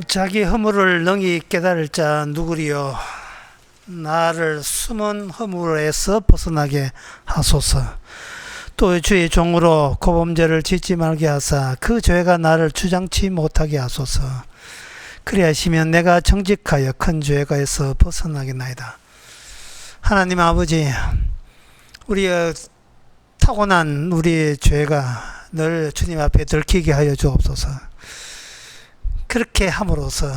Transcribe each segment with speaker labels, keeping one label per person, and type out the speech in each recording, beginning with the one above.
Speaker 1: 자기 허물을 능히 깨달을 자 누구리요? 나를 숨은 허물에서 벗어나게 하소서. 또 주의 종으로 고범죄를 짓지 말게 하사 그 죄가 나를 주장치 못하게 하소서. 그리하시면 내가 정직하여 큰 죄가에서 벗어나겠나이다. 하나님 아버지, 우리의 타고난 우리의 죄가 늘 주님 앞에 들키게 하여 주옵소서. 그렇게 함으로써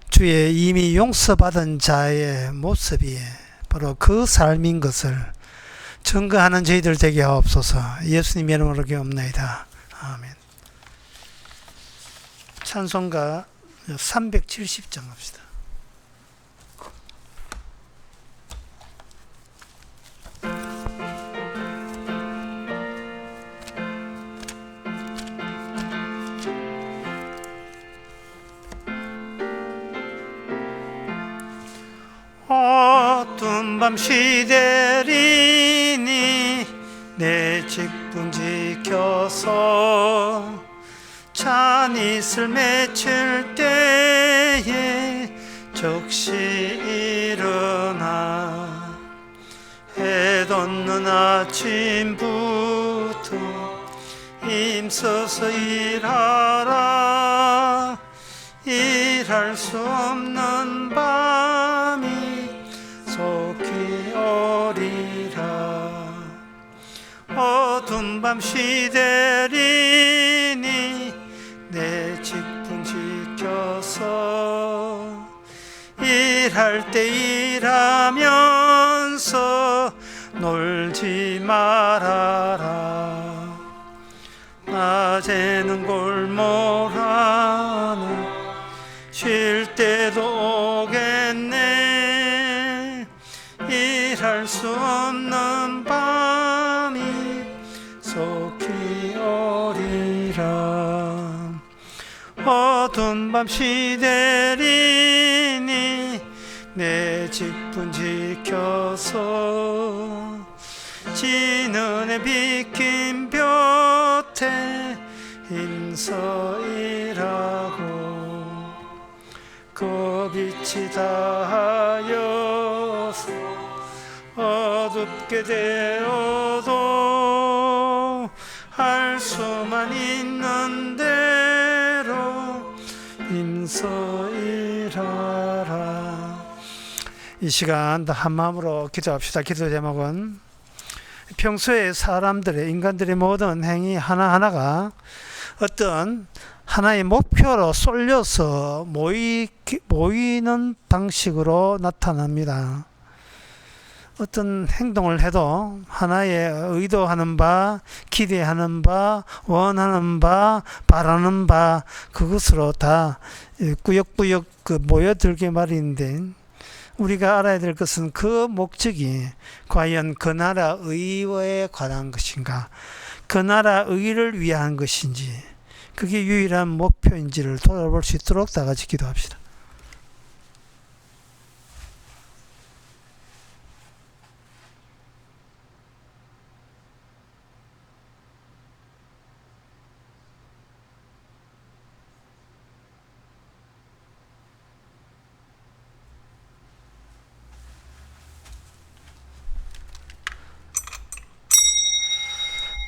Speaker 1: 주의 이미 용서받은 자의 모습이 바로 그 삶인 것을 증거하는 저희들 되게 하옵소서. 예수님 이름으로 기도합나이다. 아멘. 찬송가 370장 합시다. 어두운 밤 시대리니 내 직분 지켜서 찬이슬 맺힐 때에 적시 일어나 해 돋는 아침부터 힘써서 일하라. 일할 수 없는 밤이 속히 오리라. 어두운 밤 시대리니 내 직분 지켜서 일할 때 일하면서 놀지 말아라. 낮에는 골몰하는 쉴 때도 오겠네. 일할 수 없는 밤이 속히 오리라. 어두운 밤 시대리니 내 직분 지켜서 지는 해 비킨 볕에 힘써 일하고 그 빛이 다하여서 어둡게 되어도 할 수만 있는 대로 힘써 일하라. 이 시간 한 마음으로 기도합시다. 기도 제목은 평소에 사람들의 인간들의 모든 행위 하나하나가 어떤 하나의 목표로 쏠려서 모이는 방식으로 나타납니다. 어떤 행동을 해도 하나의 의도하는 바, 기대하는 바, 원하는 바, 바라는 바, 그것으로 다 꾸역꾸역 모여들게 말인데, 우리가 알아야 될 것은 그 목적이 과연 그 나라 의에 관한 것인가, 그 나라 의를 위한 것인지, 그게 유일한 목표인지를 돌아볼 수 있도록 다 같이 기도합시다.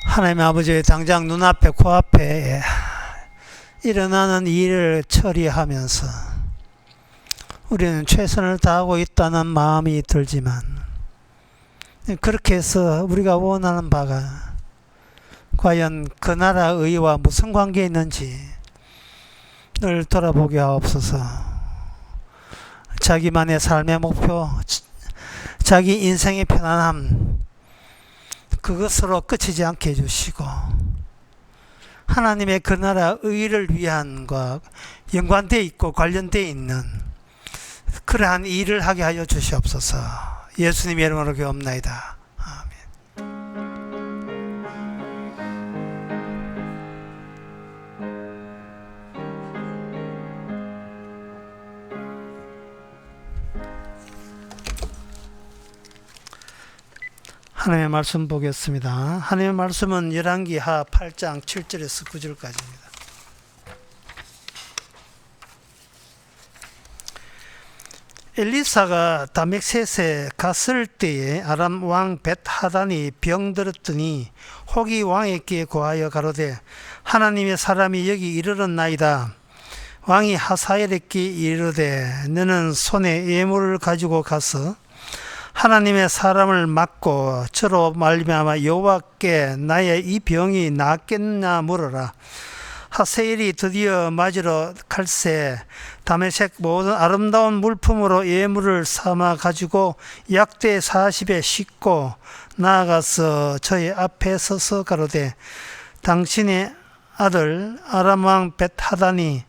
Speaker 1: 하나님 아버지, 당장 눈앞에 코앞에 일어나는 일을 처리하면서 우리는 최선을 다하고 있다는 마음이 들지만, 그렇게 해서 우리가 원하는 바가 과연 그 나라 의와 무슨 관계에 있는지 늘 돌아보게 하옵소서. 자기만의 삶의 목표, 자기 인생의 편안함, 그것으로 끝이지 않게 해주시고 하나님의 그 나라 의를 위한과 연관되어 있고 관련되어 있는 그러한 일을 하게 하여 주시옵소서. 예수님의 이름으로 기도합나이다. 아멘. 하나님의 말씀 보겠습니다. 하나님의 말씀은 열왕기하 8장 7절에서 9절까지입니다. 엘리사가 다메섹에 갔을 때에 아람 왕 벳하단이 병들었더니 혹이 왕에게 고하여 가로되 하나님의 사람이 여기 이르렀나이다. 왕이 하사엘에게 이르되 너는 손에 예물을 가지고 가서 하나님의 사람을 맞고 저로 말미암아 여호와께 나의 이 병이 낫겠나 물어라. 하사엘이 드디어 맞으러 갈새 다메섹 모든 아름다운 물품으로 예물을 삼아 가지고 약대 40에 싣고 나아가서 저의 앞에 서서 가로되 당신의 아들 아람 왕 벳하단이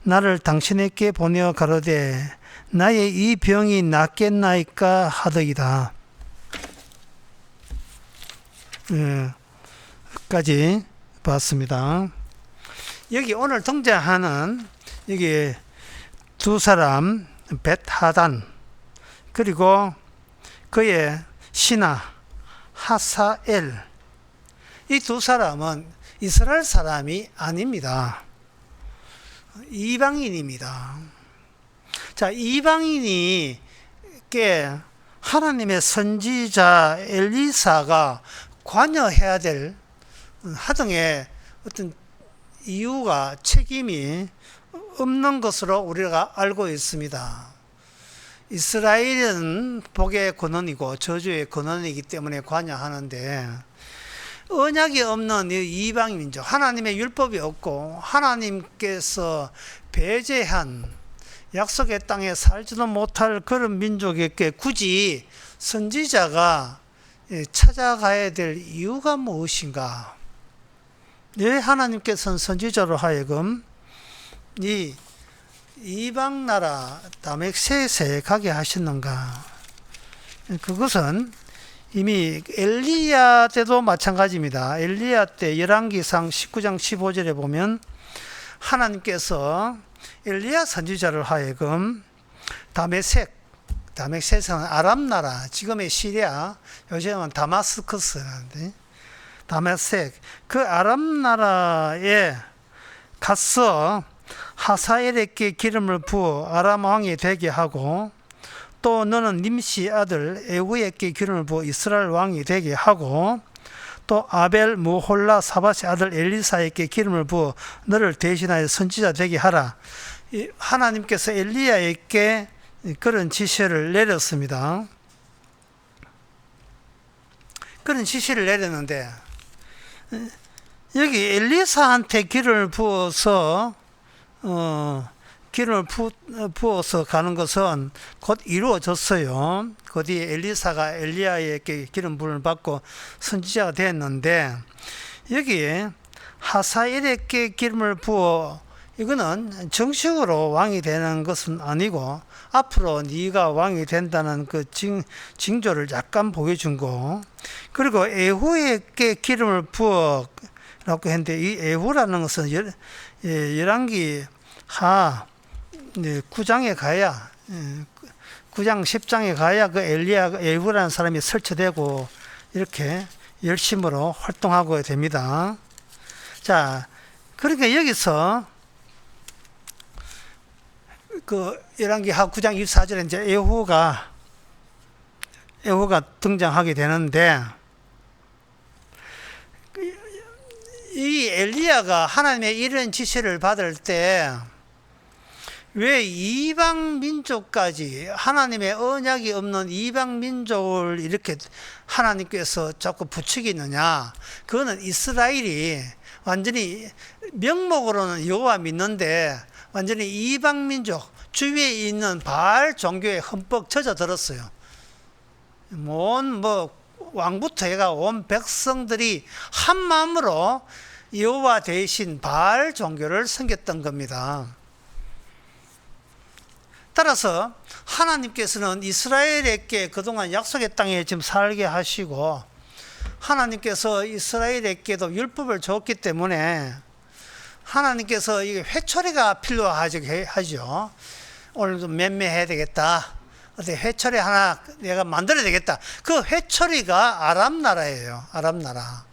Speaker 1: 나를 당신에게 보내어 가로되 나의 이 병이 낫겠나이까 하더이다. 까지 봤습니다. 여기 오늘 등장하는 여기 두 사람 벳하단 그리고 그의 신하 하사엘, 이 두 사람은 이스라엘 사람이 아닙니다. 이방인입니다. 자, 이방인이 하나님의 선지자 엘리사가 관여해야 될 하등의 어떤 이유가 책임이 없는 것으로 우리가 알고 있습니다. 이스라엘은 복의 근원이고 저주의 근원이기 때문에 관여하는데 언약이 없는 이방 민족, 하나님의 율법이 없고 하나님께서 배제한 약속의 땅에 살지도 못할 그런 민족에게 굳이 선지자가 찾아가야 될 이유가 무엇인가? 왜 하나님께서는 선지자로 하여금 이 이방 나라 다메섹에 가게 하셨는가? 그것은 이미 엘리야 때도 마찬가지입니다. 엘리야 때 열왕기상 19장 15절에 보면 하나님께서 엘리야 선지자를 하여금 다메섹은 아람 나라, 지금의 시리아, 요즘은 다마스커스라는데 다메섹, 그 아람 나라에 가서 하사엘에게 기름을 부어 아람 왕이 되게 하고 또 너는 님시 아들 에후에게 기름을 부어 이스라엘 왕이 되게 하고 또 아벨 무홀라 사밧의 아들 엘리사에게 기름을 부어 너를 대신하여 선지자 되게 하라. 하나님께서 엘리야에게 그런 지시를 내렸습니다. 그런 지시를 내렸는데 여기 엘리사한테 기름을 부어서 가는 것은 곧 이루어졌어요. 그 뒤에 엘리사가 엘리야에게 기름 부음을 받고 선지자가 됐는데 여기에 하사엘에게 기름을 부어 이거는 정식으로 왕이 되는 것은 아니고 앞으로 네가 왕이 된다는 그 징조를 약간 보여준 거. 그리고 에후에게 기름을 부어 라고 했는데 이 에후라는 것은 열왕기 하 9장에 가야 9장 10장에 가야 그 에후라는 사람이 설치되고 이렇게 열심으로 활동하고 됩니다. 자, 그러니까 여기서 그 열왕기 하 9장 24절에 이제 에후가 등장하게 되는데 이 엘리야가 하나님의 이런 지시를 받을 때 왜 이방 민족까지 하나님의 언약이 없는 이방 민족을 이렇게 하나님께서 자꾸 부추기느냐? 그거는 이스라엘이 완전히 명목으로는 여호와 믿는데 완전히 이방 민족 주위에 있는 바알 종교에 흠뻑 젖어들었어요. 왕부터 해가 온 백성들이 한 마음으로 여호와 대신 바알 종교를 섬겼던 겁니다. 따라서 하나님께서는 이스라엘에게 그동안 약속의 땅에 지금 살게 하시고 하나님께서 이스라엘에게도 율법을 줬기 때문에 하나님께서 이게 회초리가 필요하죠. 오늘 좀 맴매해야 되겠다. 어때 회초리 하나 내가 만들어야 되겠다. 그 회초리가 아람 나라예요. 아람 나라.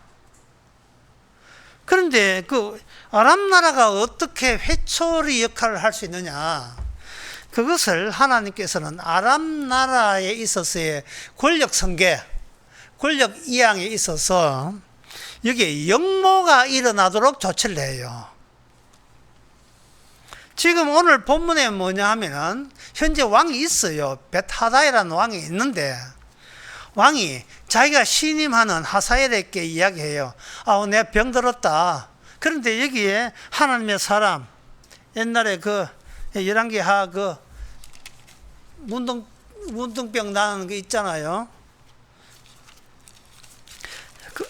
Speaker 1: 그런데 그 아람 나라가 어떻게 회초리 역할을 할 수 있느냐? 그것을 하나님께서는 아람 나라에 있어서의 권력 성계, 권력 이양에 있어서 여기에 역모가 일어나도록 조치를 해요. 지금 오늘 본문에 뭐냐 하면은 현재 왕이 있어요. 벳하다이라는 왕이 있는데 왕이 자기가 신임하는 하사엘에게 이야기해요. 내가 병들었다. 그런데 여기에 하나님의 사람, 옛날에 그 열왕기하 그 문둥병 나는 거 있잖아요. 그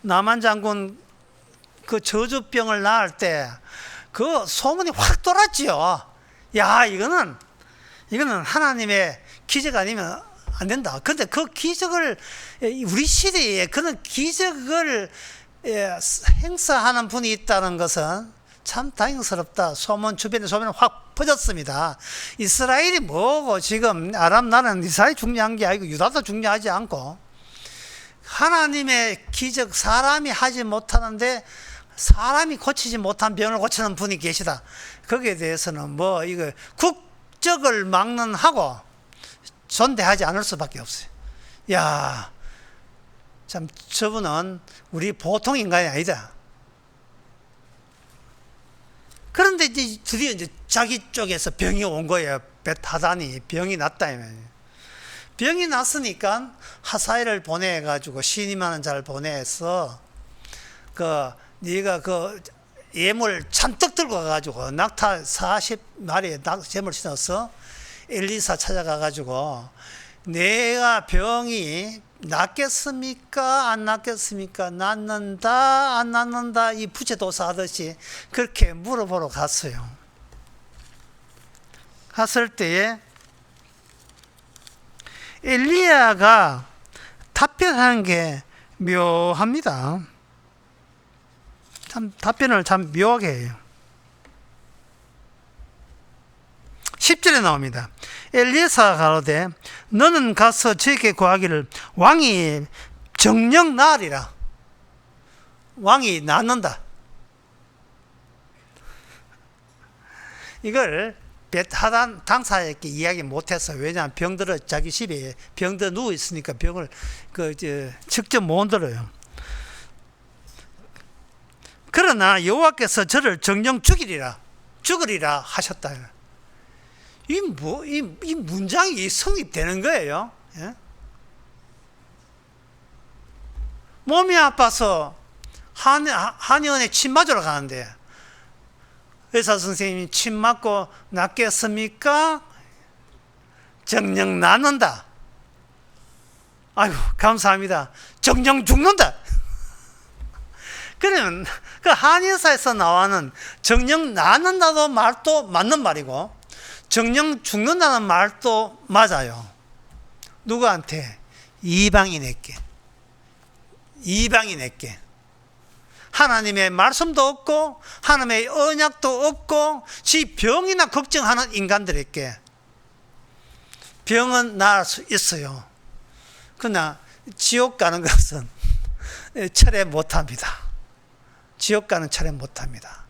Speaker 1: 남한 장군 그 저주병을 낳을 때 그 소문이 확 돌았지요. 야, 이거는 하나님의 기적 아니면 안 된다. 근데 그 기적을 우리 시대에 그런 기적을 행사하는 분이 있다는 것은 참 다행스럽다. 주변에 소문이 확 퍼졌습니다. 이스라엘이 뭐고 지금 아람 나라는 이스라엘이 중요한 게 아니고 유다도 중요하지 않고 하나님의 기적 사람이 하지 못하는데 사람이 고치지 못한 병을 고치는 분이 계시다. 거기에 대해서는 이거 국적을 막는 하고 존대하지 않을 수밖에 없어요. 야, 참 저분은 우리 보통 인간이 아니다. 그런데 이제 드디어 이제 자기 쪽에서 병이 온 거예요. 벳하단이 병이 났다. 병이 났으니까 하사엘을 보내가지고 신임하는 자를 보내서 네가 예물 잔뜩 들고 가가지고 낙타 40마리의 재물 신어서 엘리사 찾아가가지고 내가 병이 낫겠습니까? 안 낫겠습니까? 낫는다? 안 낫는다? 이 부채도사 하듯이 그렇게 물어보러 갔어요. 갔을 때에 엘리야가 답변하는 게 묘합니다. 참 답변을 참 묘하게 해요. 10절에 나옵니다. 엘리사가 가로되 너는 가서 저에게 구하기를 왕이 정녕 나으리라. 왕이 낫는다. 이걸 벳하단 당사에게 이야기 못해서, 왜냐하면 병들어 자기 집에 병들어 누워 있으니까 병을 직접 못 들어요. 그러나 여호와께서 저를 정녕 죽으리라 하셨다. 이 문장이 성립되는 거예요. 예? 몸이 아파서 한의원에 침 맞으러 가는데 의사 선생님이 침 맞고 낫겠습니까? 정녕 낫는다. 아이고 감사합니다. 정녕 죽는다. 그러면 그 한의사에서 나와는 정녕 낫는다도 말도 맞는 말이고 정녕 죽는다는 말도 맞아요. 누구한테? 이방인에게. 하나님의 말씀도 없고 하나님의 언약도 없고 지 병이나 걱정하는 인간들에게 병은 나을 수 있어요. 그러나 지옥 가는 것은 철회 못합니다. 지옥 가는 철회 못합니다.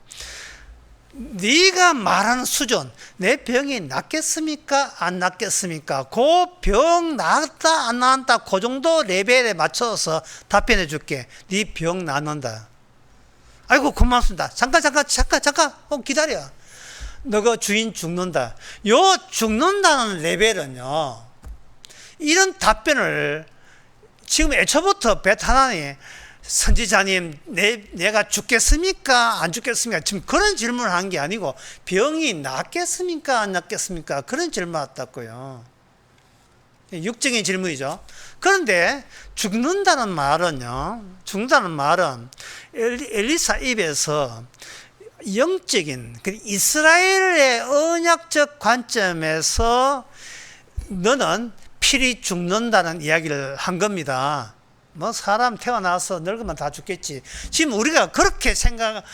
Speaker 1: 네가 말하는 수준, 내 병이 낫겠습니까? 안 낫겠습니까? 그 병 낫다 안 낫다 그 정도 레벨에 맞춰서 답변해 줄게. 네 병 낫는다. 아이고 고맙습니다. 잠깐 기다려. 너가 주인 죽는다. 요 죽는다는 레벨은요, 이런 답변을 지금 애초부터 벳하나니 선지자님, 내가 죽겠습니까? 안 죽겠습니까? 지금 그런 질문을 한 게 아니고 병이 낫겠습니까? 안 낫겠습니까? 그런 질문 왔다고요. 육적인 질문이죠. 그런데 죽는다는 말은 엘리사 입에서 영적인 이스라엘의 언약적 관점에서 너는 필히 죽는다는 이야기를 한 겁니다. 사람 태어나서 늙으면 다 죽겠지. 지금 우리가 그렇게 생각해서는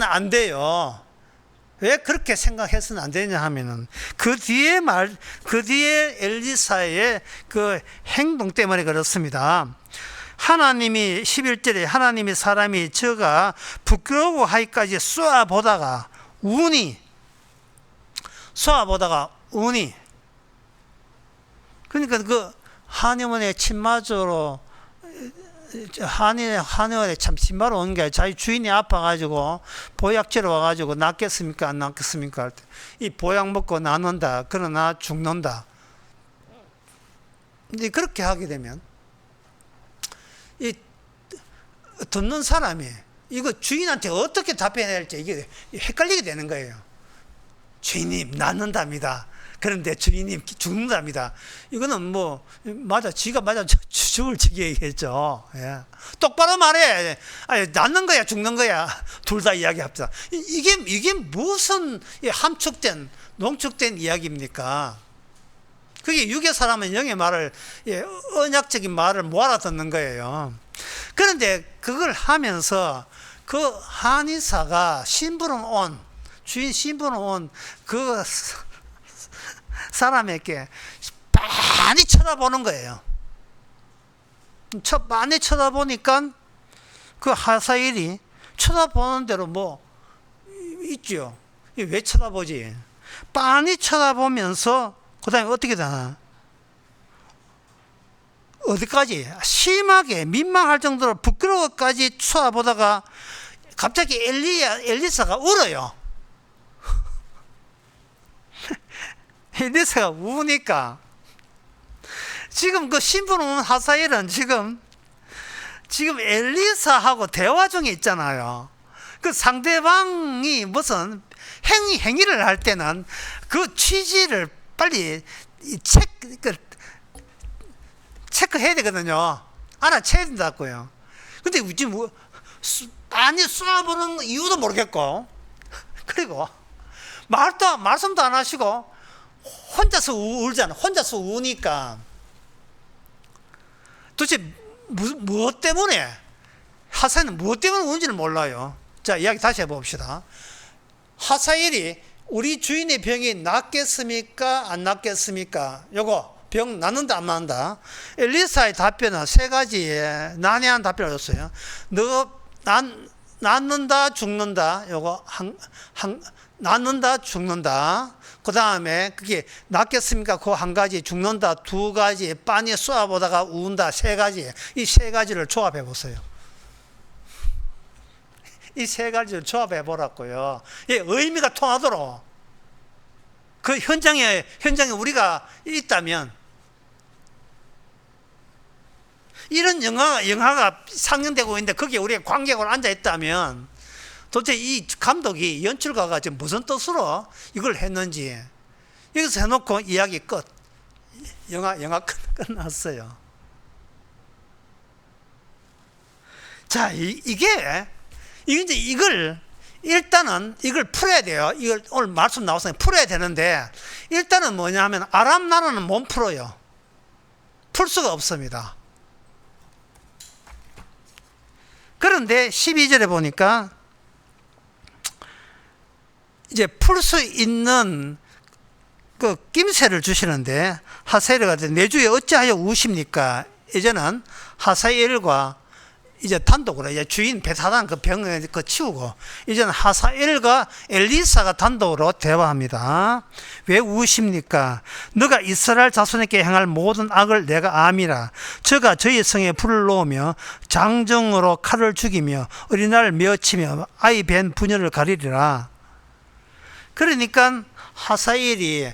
Speaker 1: 안 돼요. 왜 그렇게 생각해서는 안 되냐 하면은 그 뒤에 엘리사의 그 행동 때문에 그렇습니다. 하나님이 11절에 하나님이 사람이 저가 부끄러워 하기까지 쏘아보다가 운이 쏘아보다가 우니. 그러니까 그 한의원에 침마저로 한의원에 참 침마로 온 게 자기 주인이 아파가지고 보약제로 와가지고 낫겠습니까 안 낫겠습니까 할 때 이 보약 먹고 낫는다 그러나 죽는다. 근데 그렇게 하게 되면 이 듣는 사람이 이거 주인한테 어떻게 답해야 될지 이게 헷갈리게 되는 거예요. 주인님 낫는답니다. 그런데 주인님 죽는답니다. 이거는 뭐 맞아, 지가 맞아 죽을 지경이겠죠. 예. 똑바로 말해. 아니, 낫는 거야 죽는 거야 둘 다 이야기합시다. 이게 무슨 함축된 농축된 이야기입니까? 그게 육의 사람은 영의 말을 언약적인 말을 못 알아듣는 거예요. 그런데 그걸 하면서 그 한의사가 신부름 온 주인 신부름 온 그 사람에게 많이 쳐다보는 거예요. 많이 쳐다보니까 그 하사일이 쳐다보는 대로 뭐 있죠. 왜 쳐다보지? 많이 쳐다보면서 그 다음에 어떻게 되나? 어디까지? 심하게 민망할 정도로 부끄러워까지 쳐다보다가 갑자기 엘리사가 울어요. 엘리사가 우니까 지금 그 신부는 하사엘은 지금 엘리사하고 대화 중에 있잖아요. 그 상대방이 무슨 행위를 할 때는 그 취지를 빨리 체크해야 되거든요. 알아채야 된다고요. 근데 지금 많이 쏴보는 이유도 모르겠고, 그리고 말씀도 안 하시고 혼자서 울잖아. 혼자서 우니까 도대체 무엇 때문에 하사엘은 무엇 때문에 우는지는 몰라요. 자, 이야기 다시 해봅시다. 하사엘이 우리 주인의 병이 낫겠습니까 안 낫겠습니까? 요거 병 낫는다 안 낫는다? 엘리사의 답변은 세 가지에 난해한 답변을 줬어요. 너 낫는다 죽는다. 요거 낫는다 죽는다. 그 다음에 그게 낫겠습니까? 그 한 가지, 죽는다 두 가지, 빤히 쏘아보다가 운다 세 가지. 이 세 가지를 조합해 보세요. 이 세 가지를 조합해 보라고요. 의미가 통하도록. 그 현장에 우리가 있다면, 이런 영화가 상영되고 있는데 거기에 우리가 관객으로 앉아 있다면 도대체 이 감독이 연출가가 지금 무슨 뜻으로 이걸 했는지 여기서 해놓고 이야기 끝. 영화 끝났어요. 자, 이게 이제 이걸 일단은 이걸 풀어야 돼요. 이걸 오늘 말씀 나왔으니 풀어야 되는데 일단은 뭐냐면 아람 나라는 못 풀어요. 풀 수가 없습니다. 그런데 12절에 보니까 이제 풀 수 있는 그 낌새를 주시는데 하사엘과 내 주에 어찌하여 우십니까? 이제는 하사엘과 이제 단독으로 이제 주인 베사단 그 병을 치우고 이제는 하사엘과 엘리사가 단독으로 대화합니다. 왜 우십니까? 너가 이스라엘 자손에게 행할 모든 악을 내가 암이라. 저가 저희 성에 불을 놓으며 장정으로 칼을 죽이며 어린아이를 메어치며 아이 벤 부녀를 가리리라. 그러니까 하사엘이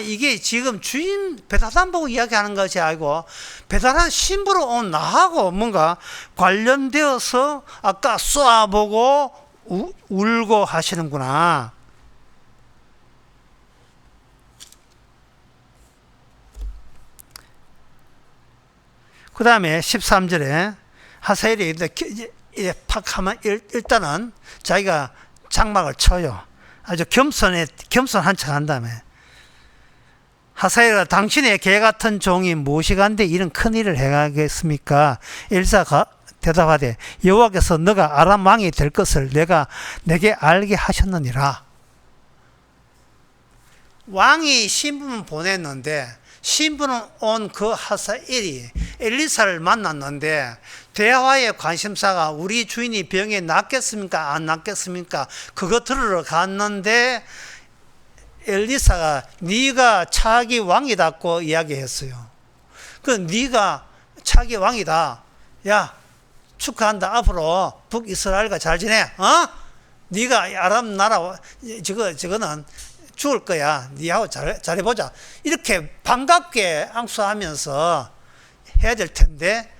Speaker 1: 이게 지금 주인 베사단 보고 이야기하는 것이 아니고 베사단 신부로 온 나하고 뭔가 관련되어서 아까 쏘아보고 울고 하시는구나. 그 다음에 13절에 하사엘이 이제 팍 하면 일단은 자기가 장막을 쳐요. 아주 겸손한 척 한 다음에 하사엘아 당신의 개 같은 종이 무엇이간데 이런 큰일을 행하겠습니까? 엘사가 대답하되 여호와께서 너가 아람 왕이 될 것을 내게 알게 하셨느니라. 왕이 신분을 보냈는데 신분은 온 그 하사엘이 엘리사를 만났는데 대화의 관심사가 우리 주인이 병에 낫겠습니까 안 낫겠습니까? 그거 들으러 갔는데 엘리사가 네가 차기 왕이다고 이야기했어요. 그 네가 차기 왕이다. 야, 축하한다. 앞으로 북이스라엘과 잘 지내. 네가 아람 나라 저거는 죽을 거야. 네하고 잘해보자. 이렇게 반갑게 앙수하면서 해야 될 텐데,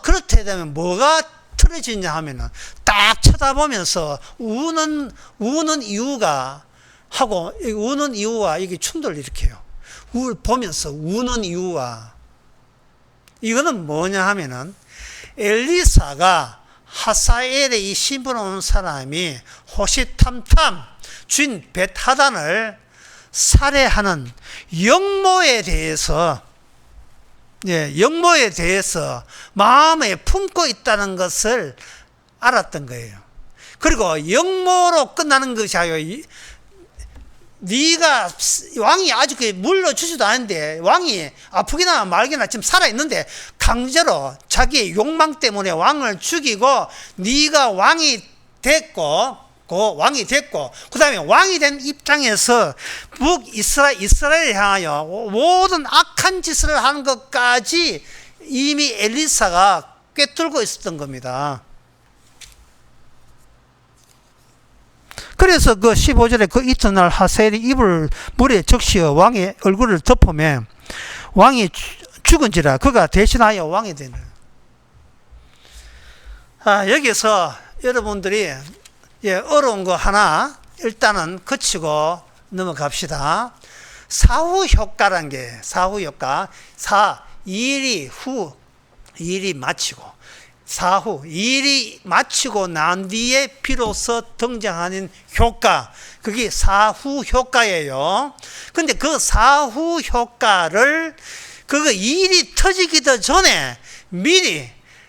Speaker 1: 그렇게 되면 뭐가 틀어지냐 하면은 딱 쳐다보면서 우는 이유가 하고, 우는 이유와 이게 충돌을 일으켜요. 보면서 우는 이유와. 이거는 뭐냐 하면은 엘리사가 하사엘의 이 신분 온 사람이 호시탐탐 주인 벳하단을 살해하는 역모에 대해서 마음에 품고 있다는 것을 알았던 거예요. 그리고 역모로 끝나는 것이 아니고, 네가 왕이 아직 물러주지도 않은데, 왕이 아프기나 말기나 지금 살아있는데 강제로 자기의 욕망 때문에 왕을 죽이고, 네가 왕이 됐고, 그 다음에 왕이 된 입장에서 북이스라엘을 향하여 모든 악한 짓을 하는 것까지 이미 엘리사가 꿰뚫고 있었던 겁니다. 그래서 그 15절에 그 이튿날 하사엘이 이불 물에 적시어 왕의 얼굴을 덮으며 왕이 죽은지라 그가 대신하여 왕이 되는. 여기서 여러분들이 어려운 거 하나 일단은 거치고 넘어갑시다. 사후 효과란 게, 사후 효과, 일이 마치고, 사후 일이 마치고 난 뒤에 비로소 등장하는 효과, 그게 사후 효과예요. 근데 그 사후 효과를 일이 터지기도 전에 미리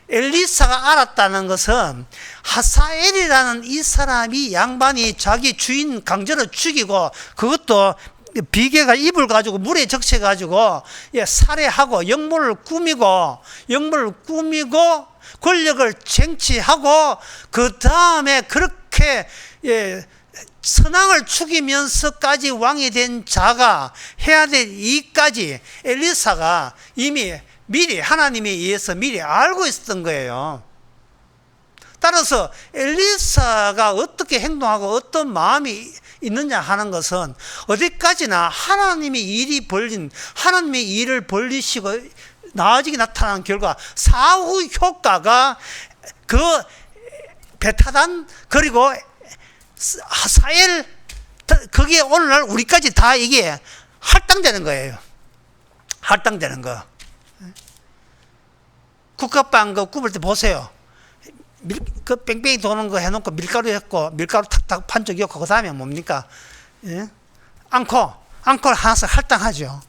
Speaker 1: 엘리사가 알았다는 것은, 하사엘이라는 이 사람이 양반이 자기 주인 강제로 죽이고, 그것도 비계가 입을 가지고 물에 적셔 가지고 살해하고 역모를 꾸미고 권력을 쟁취하고, 그 다음에 그렇게 선왕을 죽이면서까지 왕이 된 자가 해야 될 일까지 엘리사가 이미 미리 하나님에 의해서 미리 알고 있었던 거예요. 따라서 엘리사가 어떻게 행동하고 어떤 마음이 있느냐 하는 것은 어디까지나 하나님의 일을 벌리시고 나중에 나타난 결과, 사후 효과가 그 벳하단 그리고 하사엘, 그게 오늘날 우리까지 다 이게 할당되는 거예요. 할당되는 거. 국화빵 굽을 때 보세요. 그 뺑뺑이 도는 거 해놓고 밀가루 했고, 밀가루 탁탁 판 적이 없고, 그 다음에 뭡니까? 앙콜 하나씩 할당하죠.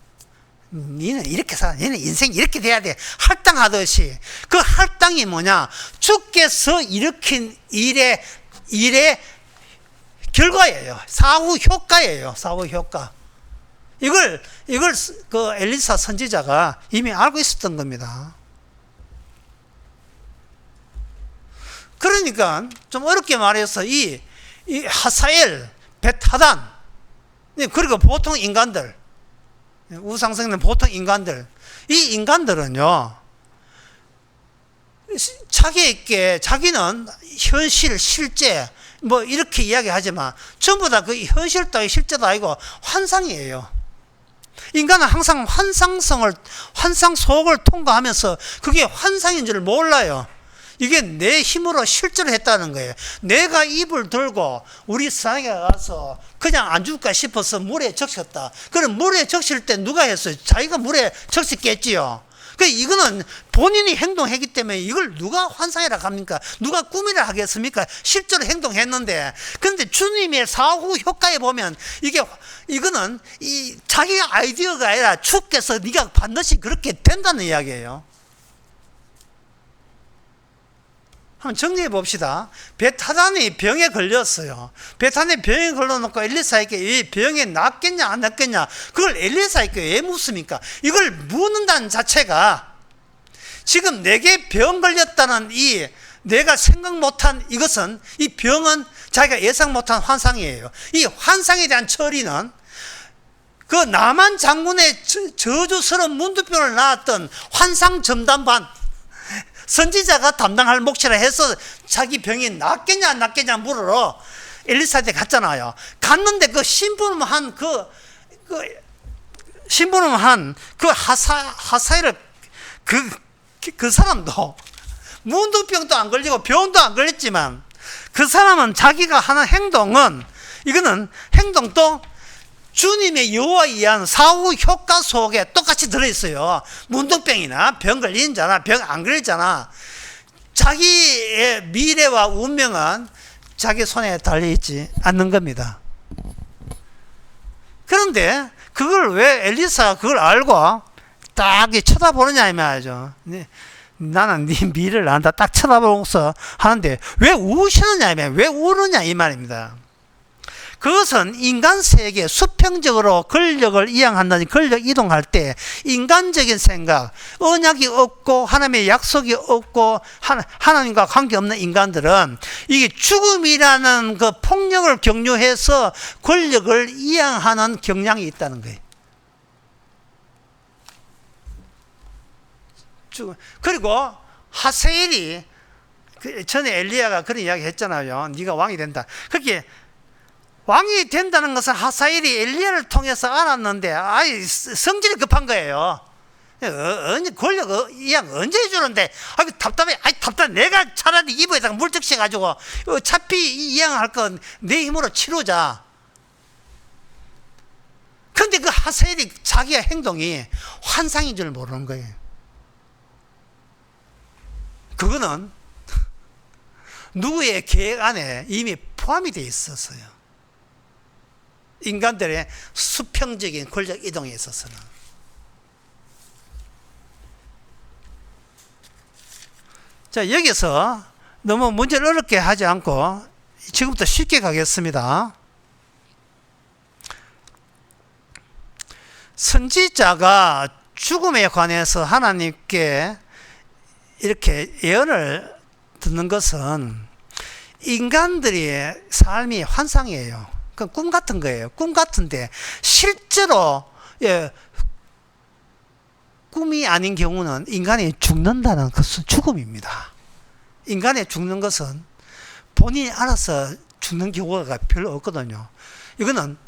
Speaker 1: 니는 이렇게 살아, 니는 인생이 이렇게 돼야 돼, 할당하듯이. 그 할당이 뭐냐? 주께서 일으킨 일의 결과예요. 사후 효과예요. 사후 효과. 이걸 그 엘리사 선지자가 이미 알고 있었던 겁니다. 그러니까 좀 어렵게 말해서 이 하사엘, 벳하단, 그리고 보통 인간들, 우상성는 보통 인간들, 이 인간들은요, 자기는 현실, 실제 뭐 이렇게 이야기하지만 전부 다 그 현실도 아니고 실제도 아니고 환상이에요. 인간은 항상 환상 속을 통과하면서 그게 환상인 줄 몰라요. 이게 내 힘으로 실제로 했다는 거예요. 내가 입을 들고 우리 산에 가서 그냥 안 죽을까 싶어서 물에 적셨다. 그럼 물에 적실 때 누가 했어요? 자기가 물에 적셨겠지요. 이거는 본인이 행동했기 때문에 이걸 누가 환상이라 합니까? 누가 꿈이라 하겠습니까? 실제로 행동했는데. 그런데 주님의 사후 효과에 보면 이거는 자기 아이디어가 아니라 주께서 네가 반드시 그렇게 된다는 이야기예요. 한번 정리해 봅시다. 벳하단이 병에 걸렸어요. 벳하단이 병에 걸려놓고 엘리사에게 이 병에 낫겠냐 안 낫겠냐, 그걸 엘리사에게 왜 묻습니까? 이걸 묻는다는 자체가 지금 내게 병 걸렸다는 내가 생각 못한 이것은, 이 병은 자기가 예상 못한 환상이에요. 이 환상에 대한 처리는 그 나만 장군의 저주스러운 문두병을 낳았던 환상전담반 선지자가 담당할 몫이라 해서 자기 병이 낫겠냐 안 낫겠냐 물으러 엘리사한테 갔잖아요. 갔는데 그 심부름한 그 하사엘을 그 사람도 문두병도 안 걸리고 병도 안 걸렸지만 그 사람은 자기가 하는 행동은 이거는 행동도 주님의 여호와에 의한 사후 효과 속에 똑같이 들어있어요. 문둥병이나 병 걸린 자나 병 안 걸리잖아. 자기의 미래와 운명은 자기 손에 달려있지 않는 겁니다. 그런데 그걸 왜 엘리사가 그걸 알고 딱 쳐다보느냐 이 말이죠. 나는 네 미래를 안다 딱 쳐다보고서 하는데 왜 우시느냐 이 말이에요. 왜 우느냐 이 말입니다. 그것은 인간 세계 수평적으로 권력을 이양한다니 권력 이동할 때 인간적인 생각, 언약이 없고 하나님의 약속이 없고 하나님과 관계없는 인간들은 이게 죽음이라는 그 폭력을 경유해서 권력을 이양하는 경향이 있다는 거예요. 그리고 하세엘이 전에 엘리야가 그런 이야기 했잖아요. 네가 왕이 된다. 그렇게 왕이 된다는 것은 하사엘이 엘리야를 통해서 알았는데 성질이 급한 거예요. 언제 권력 이양 언제 해주는데 답답해. 답답해. 내가 차라리 이브에다가 물적시 가지고 어차피 이양할 건 내 힘으로 치르자. 근데 그 하사엘이 자기의 행동이 환상인 줄 모르는 거예요. 그거는 누구의 계획 안에 이미 포함이 되어 있었어요. 인간들의 수평적인 권력 이동에 있어서는. 자, 여기서 너무 문제를 어렵게 하지 않고 지금부터 쉽게 가겠습니다. 선지자가 죽음에 관해서 하나님께 이렇게 예언을 듣는 것은 인간들의 삶이 환상이에요. 그 꿈 같은 거예요. 꿈 같은데 실제로 꿈이 아닌 경우는 인간이 죽는다는 것은 죽음입니다. 인간이 죽는 것은 본인이 알아서 죽는 경우가 별로 없거든요. 이거는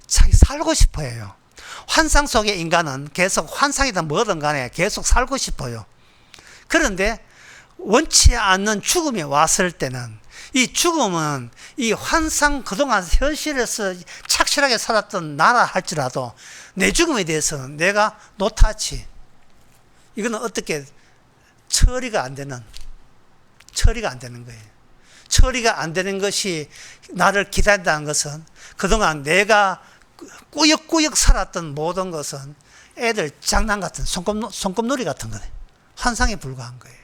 Speaker 1: 자기 살고 싶어요. 환상 속의 인간은 계속 환상이든 뭐든 간에 계속 살고 싶어요. 그런데 원치 않는 죽음이 왔을 때는 이 죽음은 이 환상 그동안 현실에서 착실하게 살았던 나라 할지라도 내 죽음에 대해서는 내가 노타치. 이거는 어떻게 처리가 안 되는 거예요. 처리가 안 되는 것이 나를 기다린다는 것은 그동안 내가 꾸역꾸역 살았던 모든 것은 애들 장난 같은 손꼽놀이 같은 거네. 환상에 불과한 거예요.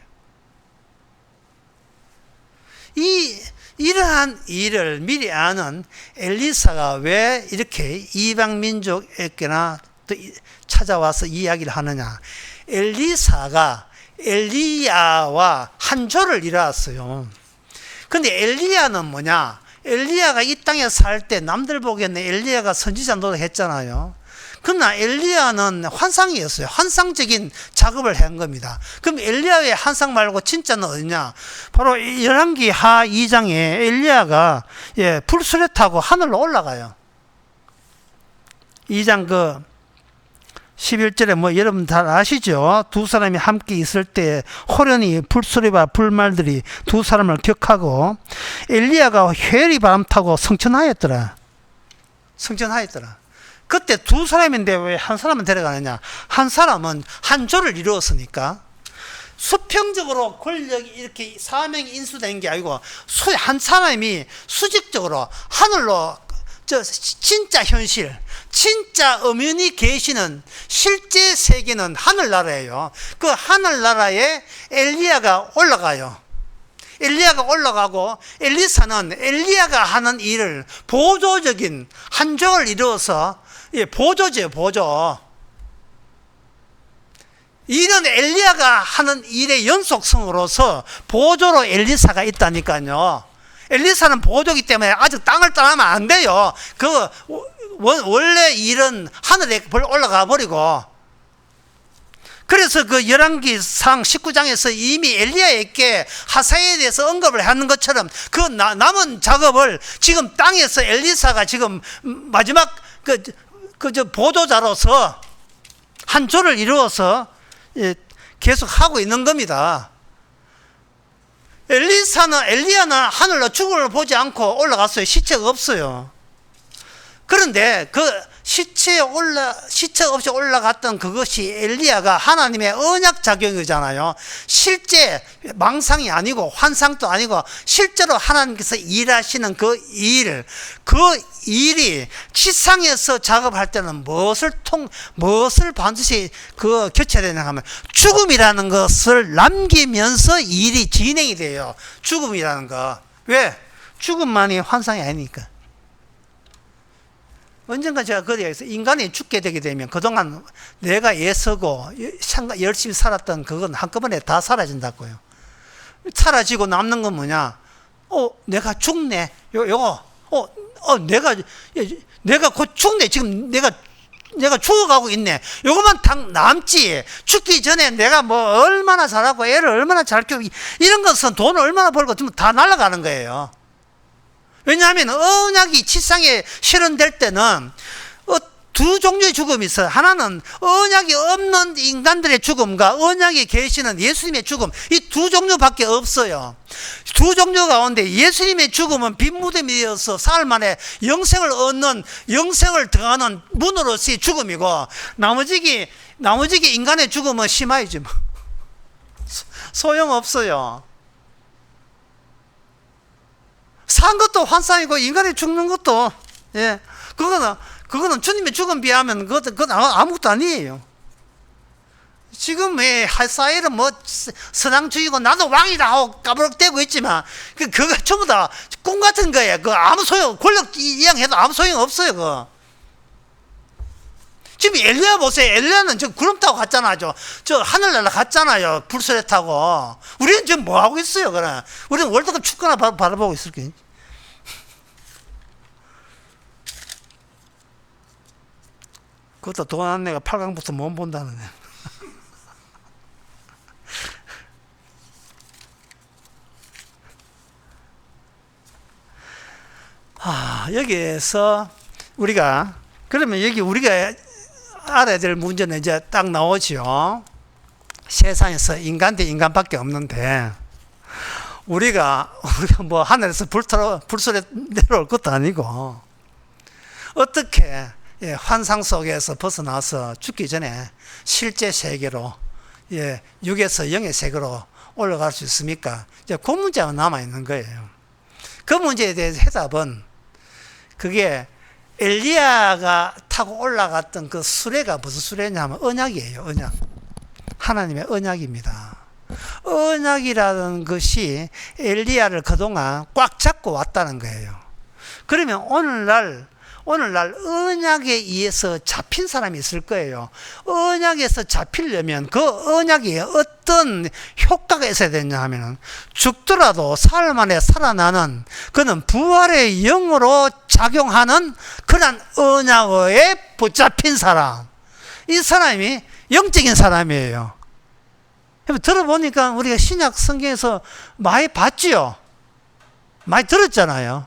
Speaker 1: 이러한 일을 미리 아는 엘리사가 왜 이렇게 이방 민족에게나 또 찾아와서 이야기를 하느냐. 엘리사가 엘리야와 한조를 이루었어요. 근데 엘리야는 뭐냐? 엘리야가 이 땅에 살 때 남들 보기에는 엘리야가 선지자 노릇했잖아요. 그러나 엘리야는 환상이었어요. 환상적인 작업을 한 겁니다. 그럼 엘리야의 환상 말고 진짜는 어디냐? 바로 열왕기 하 2장에 엘리야가 불수레 타고 하늘로 올라가요. 2장 11절에 여러분 다 아시죠? 두 사람이 함께 있을 때 호련히 불수레와 불말들이 두 사람을 격하고 엘리야가 회리 바람 타고 성천하였더라. 그때 두 사람인데 왜 한 사람은 데려가느냐? 한 사람은 한조를 이루었으니까 수평적으로 권력이 이렇게 사명이 인수된 게 아니고 한 사람이 수직적으로 하늘로 진짜 현실, 진짜 엄연히 계시는 실제 세계는 하늘나라예요. 그 하늘나라에 엘리야가 올라가요. 엘리야가 올라가고 엘리사는 엘리야가 하는 일을 보조적인 한조를 이루어서 보조죠, 보조. 이런 엘리야가 하는 일의 연속성으로서 보조로 엘리사가 있다니까요. 엘리사는 보조기 때문에 아직 땅을 떠나면 안 돼요. 원래 일은 하늘에 올라가 버리고, 그래서 그 열왕기상 19장에서 이미 엘리야에게 하사에 대해서 언급을 하는 것처럼 그 남은 작업을 지금 땅에서 엘리사가 지금 마지막 보도자로서 한 조를 이루어서 계속 하고 있는 겁니다. 엘리야는 하늘로 죽음을 보지 않고 올라갔어요. 시체가 없어요. 그런데 그 시체 없이 올라갔던 그것이 엘리야가 하나님의 언약 작용이잖아요. 실제 망상이 아니고 환상도 아니고 실제로 하나님께서 일하시는 그 일이 지상에서 작업할 때는 무엇을 반드시 교체해야 되냐 하면 죽음이라는 것을 남기면서 일이 진행이 돼요. 죽음이라는 거. 왜? 죽음만이 환상이 아니니까. 언젠가 제가 그래서 인간이 죽게 되게 되면 그동안 내가 애쓰고 열심히 살았던 그건 한꺼번에 다 사라진다고요. 사라지고 남는 건 뭐냐? 내가 죽네. 내가 곧 죽네. 지금 내가 죽어가고 있네. 요것만 딱 남지. 죽기 전에 내가 뭐 얼마나 잘하고 애를 얼마나 잘 키우고 이런 것은 돈을 얼마나 벌고 다 날아가는 거예요. 왜냐하면 언약이 지상에 실현될 때는 두 종류의 죽음이 있어요. 하나는 언약이 없는 인간들의 죽음과 언약이 계시는 예수님의 죽음, 이 두 종류밖에 없어요. 두 종류 가운데 예수님의 죽음은 빈 무덤이 되어서 사흘 만에 영생을 얻는, 영생을 더하는 문으로서의 죽음이고, 나머지기 인간의 죽음은 심하이지 뭐. 소용없어요. 산 것도 환상이고 인간이 죽는 것도, 그거는 주님의 죽음 비하면 그건 아무것도 아니에요. 지금의 사회는 뭐 선왕주의고 나도 왕이다 하고 까부럭대고 있지만 그거 전부 다 꿈 같은 거예요. 아무 소용, 권력 이양해도 아무 소용 없어요. 그거. 지금 엘리야 보세요. 엘리야는 저 구름 타고 갔잖아요. 저 하늘나라 갔잖아요. 불소리 타고. 우리는 지금 뭐 하고 있어요? 그래. 우리는 월드컵 축구나 바라보고 있을게. 그것도 돈 안 내가 8강부터 못 본다는 애. 여기에서 그러면 여기 우리가 알아야 될 문제는 이제 딱 나오죠. 세상에서 인간 대 인간밖에 없는데, 우리가 뭐 하늘에서 불소리 내려올 것도 아니고, 어떻게 환상 속에서 벗어나서 죽기 전에 실제 세계로, 육에서 영의 세계로 올라갈 수 있습니까? 이제 그 문제가 남아있는 거예요. 그 문제에 대해서 해답은, 그게 엘리야가 타고 올라갔던 그 수레가 무슨 수레냐면 언약이에요. 언약. 하나님의 언약입니다. 언약이라는 것이 엘리야를 그동안 꽉 잡고 왔다는 거예요. 그러면 오늘날 언약에 의해서 잡힌 사람이 있을 거예요. 언약에서 잡히려면 그 언약이 어떤 효과가 있어야 되냐 하면, 죽더라도 사흘 만에 살아나는, 그는 부활의 영으로 작용하는 그런 언약에 붙잡힌 사람. 이 사람이 영적인 사람이에요. 들어보니까 우리가 신약 성경에서 많이 봤지요. 많이 들었잖아요.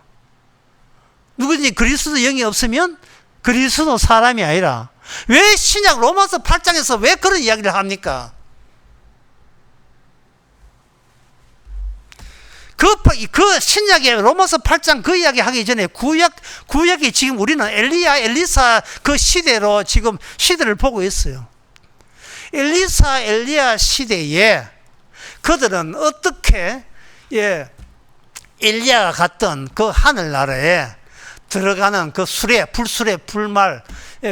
Speaker 1: 누구든지 그리스도 영이 없으면 그리스도 사람이 아니라. 왜 신약 로마서 8장에서 왜 그런 이야기를 합니까? 그 신약의 로마서 8장 그 이야기 하기 전에 구약이 지금 우리는 엘리사 그 시대로 지금 시대를 보고 있어요. 엘리야 시대에 그들은 어떻게 엘리야가 갔던 그 하늘나라에 들어가는 그 불수레, 불말,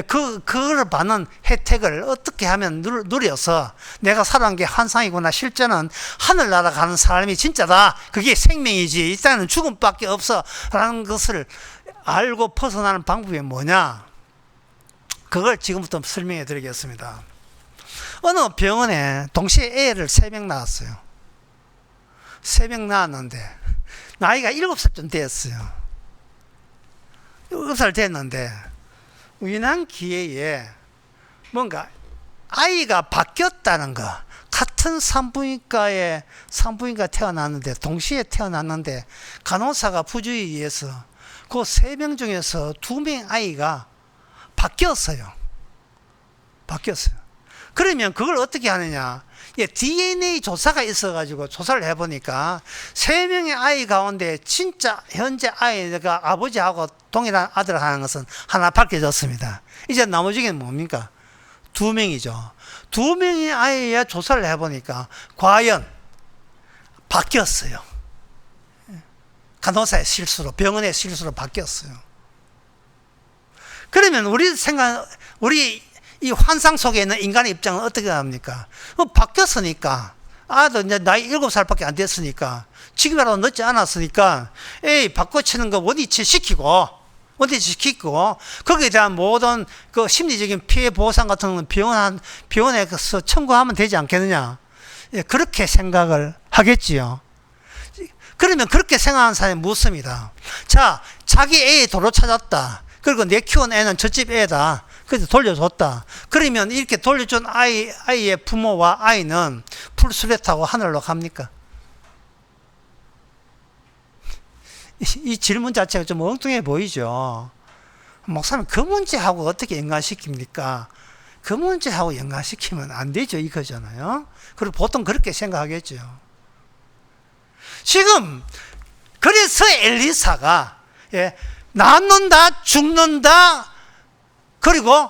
Speaker 1: 그걸 받는 혜택을 어떻게 하면 누려서 내가 살아간 게 환상이구나. 실제는 하늘나라 가는 사람이 진짜다. 그게 생명이지. 일단은 죽음밖에 없어. 라는 것을 알고 벗어나는 방법이 뭐냐? 그걸 지금부터 설명해 드리겠습니다. 어느 병원에 동시에 애를 3명 낳았어요. 3명 낳았는데, 나이가 7살쯤 됐어요. 7살 됐는데, 우연한 기회에 뭔가 아이가 바뀌었다는 거, 같은 산부인과 태어났는데, 동시에 태어났는데 간호사가 부주의에 의해서 그 3명 중에서 2명 아이가 바뀌었어요. 그러면 그걸 어떻게 하느냐? DNA 조사가 있어가지고 조사를 해보니까 3명의 아이 가운데 진짜 현재 아이가 아버지하고 동일한 아들을 하는 것은 하나 밝혀졌습니다. 이제 나머지는 뭡니까? 2명이죠. 2명의 아이에 조사를 해보니까 과연 바뀌었어요. 간호사의 실수로, 병원의 실수로 바뀌었어요. 그러면 우리 이 환상 속에 있는 인간의 입장은 어떻게 합니까? 바뀌었으니까, 아도 이제 나이 7살밖에 안 됐으니까, 지금이라도 늦지 않았으니까, 바꿔치는 거 원위치 시키고, 거기에 대한 모든 그 심리적인 피해 보상 같은 건 병원에서 청구하면 되지 않겠느냐. 그렇게 생각을 하겠지요. 그러면 그렇게 생각하는 사람이 묻습니다. 자, 자기 애의 도로 찾았다. 그리고 내 키운 애는 저집 애다. 그래서 돌려줬다. 그러면 이렇게 돌려준 아이의 부모와 아이는 풀술에 타고 하늘로 갑니까? 이 질문 자체가 좀 엉뚱해 보이죠. 목사님, 그 문제하고 어떻게 연관시킵니까? 그 문제하고 연관시키면 안 되죠, 이거잖아요. 그리고 보통 그렇게 생각하겠죠. 지금 그래서 엘리사가 낳는다, 죽는다, 그리고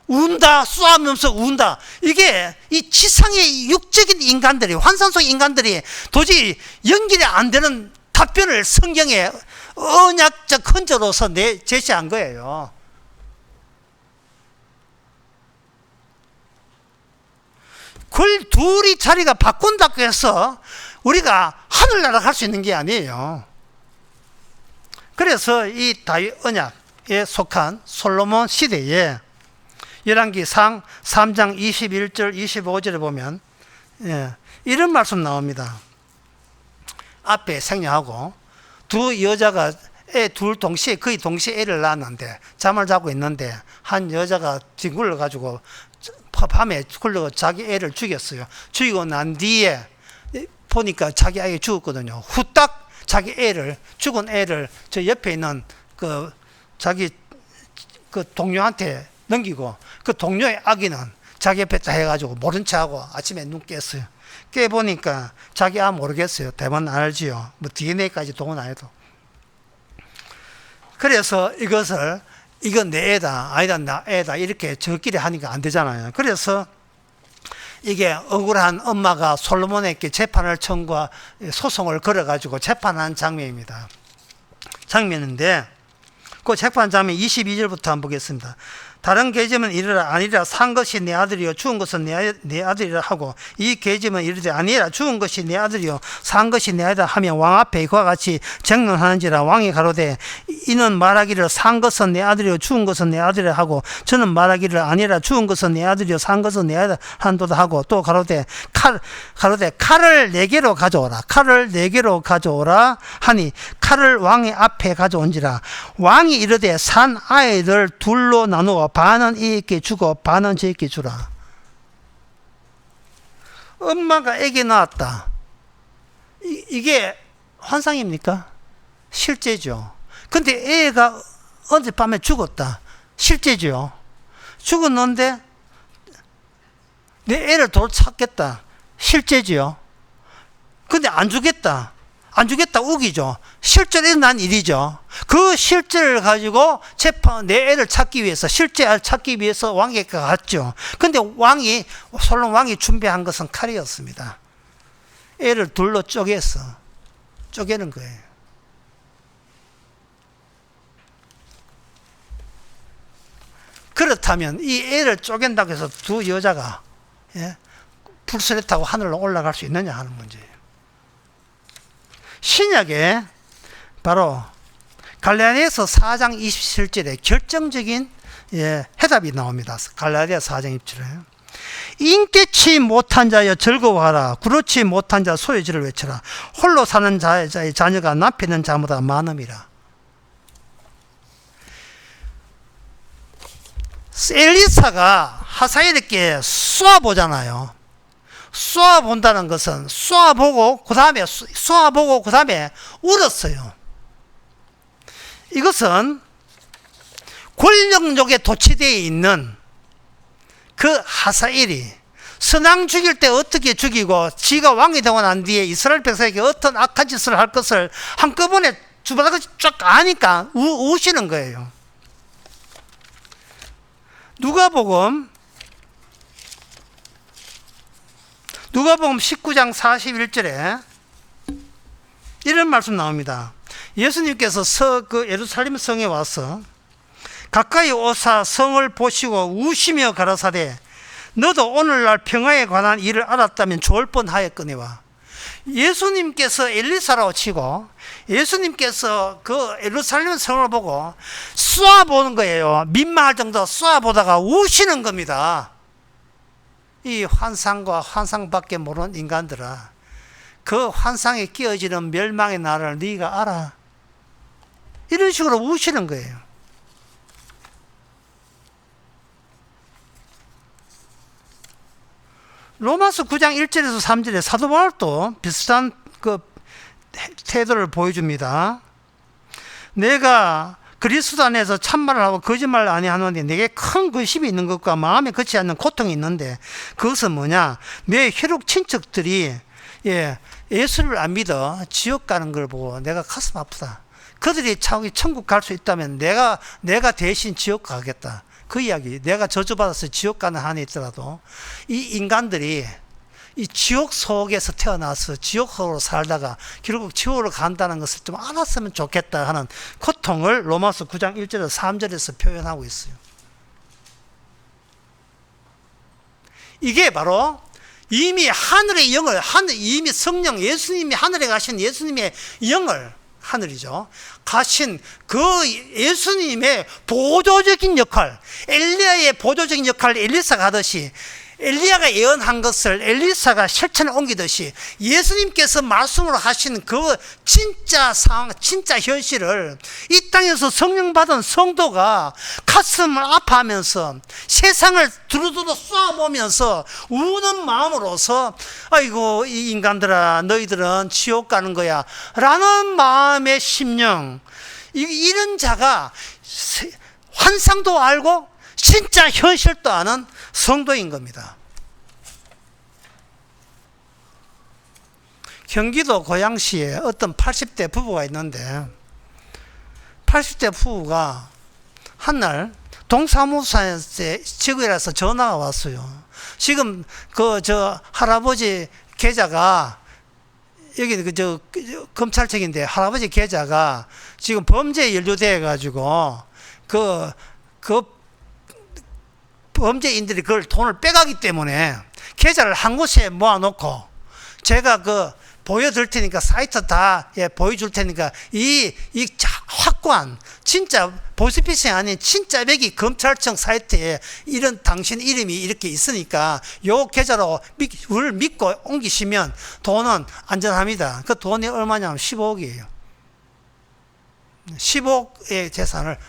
Speaker 1: 운다, 쏘면서 운다. 이게 이 지상의 육적인 인간들이, 환상 속 인간들이 도저히 연결이 안 되는 답변을 성경에 언약적 흔적으로서 제시한 거예요. 그걸 둘이 자리가 바꾼다고 해서 우리가 하늘나라 갈 수 있는 게 아니에요. 그래서 이 다윗 언약에 속한 솔로몬 시대에 열왕기상 3장 21절 25절에 보면 이런 말씀 나옵니다. 앞에 생략하고 두 여자가 거의 동시에 애를 낳았는데, 잠을 자고 있는데 한 여자가 뒹굴러 가지고 밤에 굴러 자기 애를 죽였어요. 죽이고 난 뒤에 보니까 자기 아이가 죽었거든요. 후딱 자기 죽은 애를 저 옆에 있는 자기 동료한테 넘기고, 그 동료의 아기는 자기 옆에 다 해가지고 모른 척하고 아침에 눈 깼어요. 깨보니까 자기야 모르겠어요. 대만 알지요. 뭐 DNA까지 동원 안 해도. 그래서 이건 내 애다, 아니다, 나 애다, 이렇게 저끼리 하니까 안 되잖아요. 그래서 이게 억울한 엄마가 솔로몬에게 재판을 소송을 걸어가지고 재판한 장면입니다. 장면인데, 그 재판 장면 22절부터 한번 보겠습니다. 다른 계집은 이르라 아니라 산 것이 내 아들이요 죽은 것은 내 아들이라 하고, 이 계집은 이르되 아니라 죽은 것이 내 아들이요 산 것이 내 아들이라 하면 왕 앞에 그와 같이 쟁론하는지라. 왕이 가로되 이는 말하기를 산 것은 내 아들이요 죽은 것은 내 아들이라 하고, 저는 말하기를 아니라 죽은 것은 내 아들이요 산 것은 내 아들 한도다 하고, 또 가로되 칼을 4개로 가져오라. 칼을 4개로 가져오라 하니 칼을 왕의 앞에 가져온지라. 왕이 이르되 산 아이들 둘로 나누어 반은 이에게 주고 반은 저에게 주라. 엄마가 애기 낳았다. 이게 환상입니까? 실제죠. 근데 애가 어젯밤에 죽었다. 실제죠. 죽었는데 내 애를 도로 찾겠다. 실제죠. 근데 안 주겠다. 우기죠. 실제로 일어난 일이죠. 그 실제를 가지고 내 애를 찾기 위해서, 실제 애를 찾기 위해서 왕에게 갔죠. 근데 솔로몬 왕이 준비한 것은 칼이었습니다. 애를 둘로 쪼개는 거예요. 그렇다면 이 애를 쪼갠다고 해서 두 여자가 불술에 타고 하늘로 올라갈 수 있느냐 하는 문제예요. 신약에 바로 갈라디아서 4장 27절에 결정적인 해답이 나옵니다. 갈라디아 4장 27절에 인깨치 못한 자여 즐거워하라. 그렇지 못한 자 소유지를 외쳐라. 홀로 사는 자의 자녀가 남편 있는 자보다 많음이라. 엘리사가 하사엘에게 쏘아보잖아요. 쏘아본다는 것은 쏘아보고 그 다음에 울었어요. 이것은 권력욕에 도취되어 있는 그 하사엘이 선왕 죽일 때 어떻게 죽이고 지가 왕이 되고 난 뒤에 이스라엘 백성에게 어떤 악한 짓을 할 것을 한꺼번에 주바닥을 쫙 아니까 우시는 거예요. 누가복음 19장 41절에 이런 말씀 나옵니다. 예수님께서 그 예루살렘 성에 와서 가까이 오사 성을 보시고 우시며 가라사대 너도 오늘날 평화에 관한 일을 알았다면 좋을 뻔하였거니와. 예수님께서 엘리사라고 치고 예수님께서 그 예루살렘 성을 보고 쏘아보는 거예요. 민망할 정도 쏘아보다가 우시는 겁니다. 이 환상과 환상밖에 모르는 인간들아, 그 환상에 끼어지는 멸망의 날을 네가 알아? 이런 식으로 우시는 거예요. 로마서 9장 1절에서 3절에 사도 바울도 비슷한 그 태도를 보여줍니다. 내가 그리스도 안에서 참말을 하고 거짓말을 아니하노니 내게 큰 근심이 있는 것과 마음에 거치 않는 고통이 있는데 그것은 뭐냐? 내 혈육 친척들이 예수를 안 믿어 지옥 가는 걸 보고 내가 가슴 아프다. 그들이 차후에 천국 갈 수 있다면 내가 대신 지옥 가겠다. 그 이야기. 내가 저주받아서 지옥 가는 한이 있더라도 이 인간들이 이 지옥 속에서 태어나서 지옥 속으로 살다가 결국 지옥으로 간다는 것을 좀 알았으면 좋겠다 하는 고통을 로마서 9장 1절에서 3절에서 표현하고 있어요. 이게 바로 이미 하늘의 영을, 이미 성령, 예수님이 하늘에 가신 예수님의 영을, 하늘이죠, 가신 그 예수님의 보조적인 역할, 엘리야의 보조적인 역할을 엘리사가 하듯이 엘리야가 예언한 것을 엘리사가 실천에 옮기듯이 예수님께서 말씀으로 하신 그 진짜 상황, 진짜 현실을 이 땅에서 성령 받은 성도가 가슴을 아파하면서 세상을 두루두루 쏘아보면서 우는 마음으로서 아이고 이 인간들아 너희들은 지옥 가는 거야 라는 마음의 심령, 이런 자가 환상도 알고 진짜 현실도 아는 성도인 겁니다. 경기도 고양시에 어떤 80대 부부가 있는데 80대 부부가 한날 동사무소에 직원이라서 전화가 왔어요. 지금 할아버지 계좌가 여기 검찰청인데 할아버지 계좌가 지금 범죄에 연루돼 가지고 그 범죄인들이 그걸 돈을 빼가기 때문에 계좌를 한 곳에 모아놓고 제가 보여드릴 테니까 사이트 다 보여줄 테니까 이 확고한 진짜 보스피싱이 아닌 진짜 맥이 검찰청 사이트에 이런 당신 이름이 이렇게 있으니까 요 계좌로 우리를 믿고 옮기시면 돈은 안전합니다. 그 돈이 얼마냐면 15억이에요. 15억의 재산을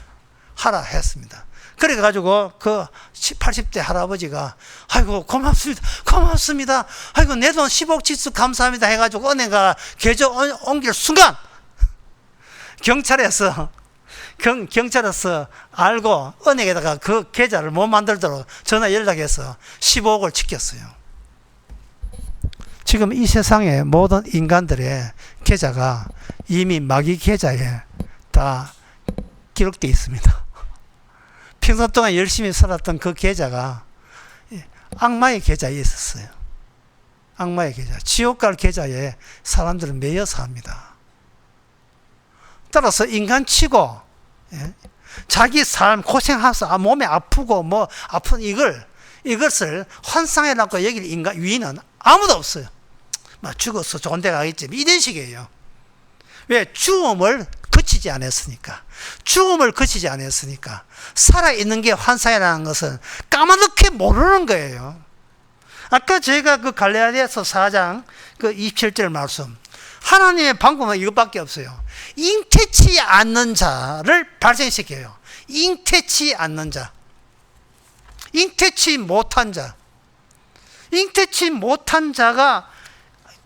Speaker 1: 하라 했습니다. 그래가지고 그 80대 할아버지가 아이고 고맙습니다. 아이고 내 돈 10억 지수 감사합니다 해가지고 은행가 계좌 옮길 순간 경찰에서 알고 은행에다가 그 계좌를 못 만들도록 전화 연락해서 15억을 지켰어요. 지금 이 세상의 모든 인간들의 계좌가 이미 마귀 계좌에 다 기록되어 있습니다. 평생 동안 열심히 살았던 그 계좌가 악마의 계좌에 있었어요. 악마의 계좌, 지옥 갈 계좌에 사람들은 매여서 합니다. 따라서 인간치고 자기 삶 고생해서 몸에 아프고 아픈 이것을 환상에 낳고 여길 위인은 아무도 없어요. 죽어서 좋은 데 가겠지 이런 식이에요. 왜? 죽음을 거치지 않았으니까 살아있는 게 환상이라는 것은 까마득히 모르는 거예요. 아까 저희가 그 갈라디아서 4장 그 27절 말씀, 하나님의 방법은 이것밖에 없어요. 잉태치 않는 자를 발생시켜요. 잉태치 않는 자. 잉태치 못한 자. 잉태치 못한 자가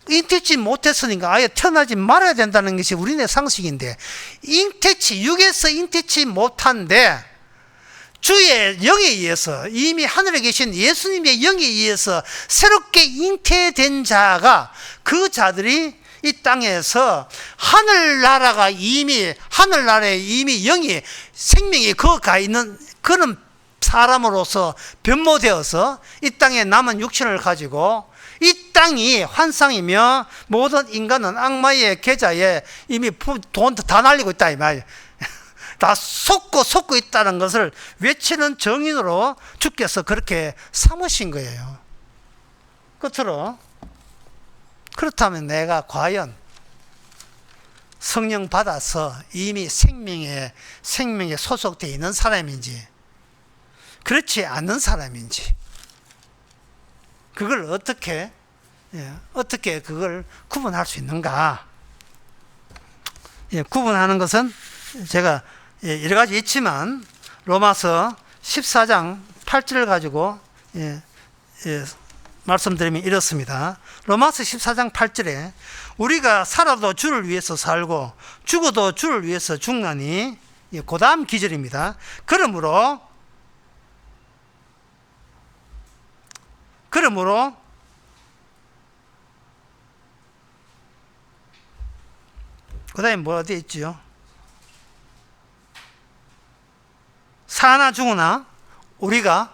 Speaker 1: 잉태치 못했으니까 아예 태어나지 말아야 된다는 것이 우리네 상식인데, 육에서 잉태치 못한데 주의 영에 의해서, 이미 하늘에 계신 예수님의 영에 의해서 새롭게 잉태된 자가, 그 자들이 이 땅에서 하늘나라에 이미 영이, 생명이 거가 있는 그런 사람으로서 변모되어서 이 땅에 남은 육신을 가지고, 이 땅이 환상이며 모든 인간은 악마의 계좌에 이미 돈 다 날리고 있다 이 말이에요. 다 속고 있다는 것을 외치는 정인으로 주께서 그렇게 삼으신 거예요. 끝으로, 그렇다면 내가 과연 성령 받아서 이미 생명에 소속되어 있는 사람인지, 그렇지 않는 사람인지, 그걸 어떻게 그걸 구분할 수 있는가? 구분하는 것은 제가 여러 가지 있지만, 로마서 14장 8절을 가지고 말씀드리면 이렇습니다. 로마서 14장 8절에 우리가 살아도 주를 위해서 살고 죽어도 주를 위해서 죽나니, 그 다음 기절입니다. 그러므로 그 다음에 뭐가 되어 있죠? 사나 죽으나 우리가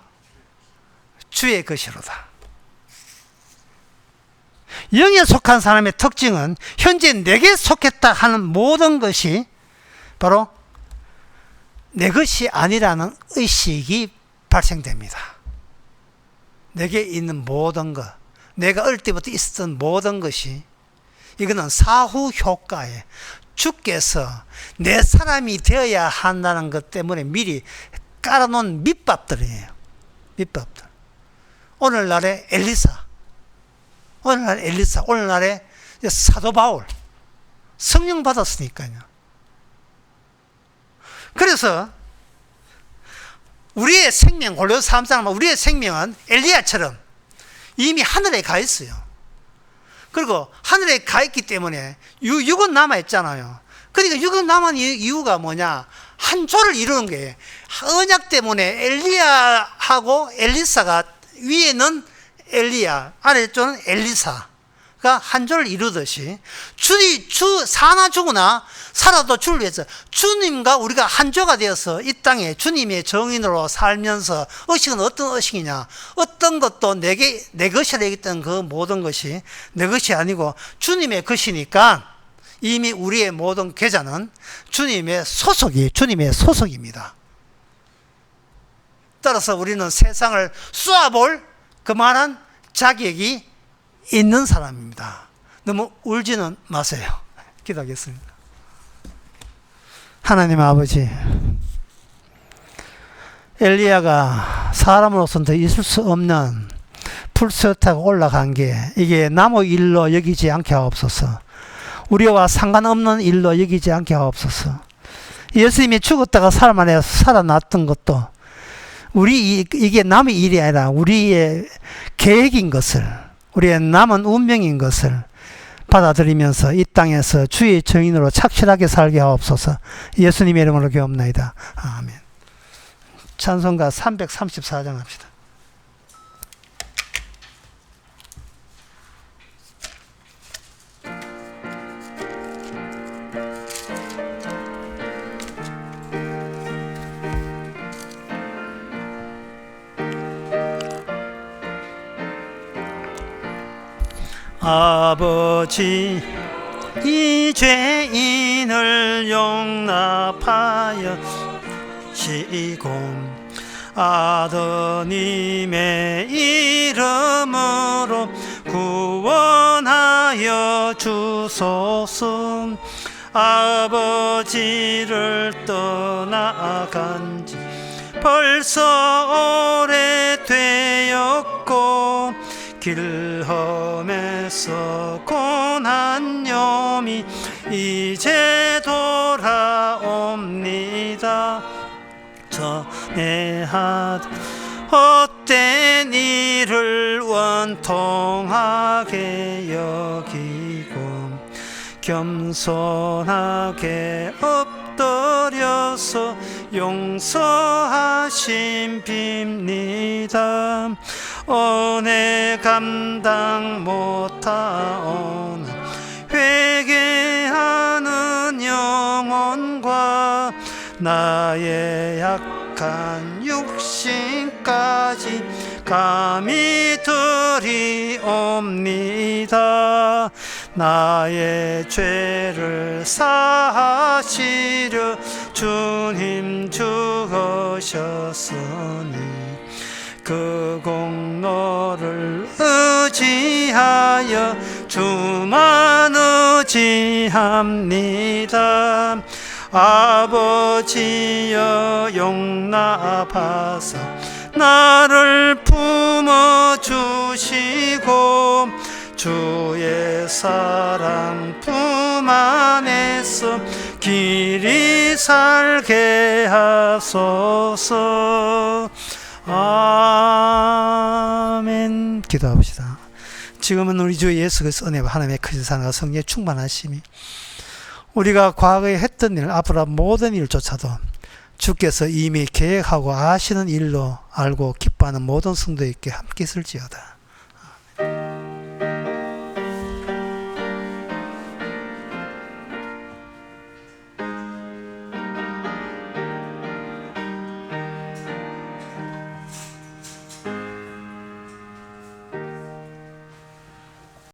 Speaker 1: 주의 것이로다. 영에 속한 사람의 특징은 현재 내게 속했다 하는 모든 것이 바로 내 것이 아니라는 의식이 발생됩니다. 내게 있는 모든 것, 내가 어릴 때부터 있었던 모든 것이, 이거는 사후 효과에 주께서 내 사람이 되어야 한다는 것 때문에 미리 깔아놓은 밑밥들이에요. 밑밥들. 오늘날의 엘리사, 오늘날의 사도 바울, 성령 받았으니까요. 그래서 우리의 생명, 골로새 3장, 우리의 생명은 엘리야처럼 이미 하늘에 가 있어요. 그리고 하늘에 가 있기 때문에 육은 남아있잖아요. 그러니까 육은 남은 이유가 뭐냐? 한 조를 이루는 거예요. 언약 때문에 엘리야하고 엘리사가, 위에는 엘리야, 아래쪽은 엘리사가 한 조를 이루듯이, 사나 죽으나 살아도 주를 위해서 주님과 우리가 한 조가 되어서 이 땅에 주님의 정인으로 살면서, 의식은 어떤 의식이냐? 어떤 것도 내 것이 되겠다는 그 모든 것이 내 것이 아니고 주님의 것이니까, 이미 우리의 모든 계좌는 주님의 소속입니다. 따라서 우리는 세상을 쏘아볼 그만한 자격이 있는 사람입니다. 너무 울지는 마세요. 기도하겠습니다. 하나님 아버지, 엘리야가 사람으로서는 더 있을 수 없는 풀서 타고 올라간 게, 이게 남의 일로 여기지 않게 하옵소서. 우리와 상관없는 일로 여기지 않게 하옵소서. 예수님이 죽었다가 살아났던 것도 이게 남의 일이 아니라 우리의 계획인 것을, 우리의 남은 운명인 것을 받아들이면서 이 땅에서 주의 정인으로 착실하게 살게 하옵소서. 예수님의 이름으로 기도합나이다. 아멘. 찬송가 334장 합시다. 아버지, 이 죄인을 용납하여 시고 아드님의 이름으로 구원하여 주소서. 아버지를 떠나간 지 벌써 오래되었고, 길험에서 고난염이 이제 돌아옵니다. 전에 하던 헛된 일을 원통하게 여기고 겸손하게 엎드려서 용서하심 빕니다. 은혜 감당 못하오나 회개하는 영혼과 나의 약한 육신까지 감히 드리옵니다. 나의 죄를 사하시려 주님 죽으셨으니 그 공로를 의지하여 주만 의지합니다. 아버지여 용납하사 나를 품어주시고 주의 사랑 품 안에서 길이 살게 하소서. 아멘. 기도합시다. 지금은 우리 주 예수 그리스도 은혜와 하나님의 크신 사랑과 성령의 충만하심이 우리가 과거에 했던 일, 앞으로 모든 일조차도 주께서 이미 계획하고 아시는 일로 알고 기뻐하는 모든 성도에게 함께 있을지어다.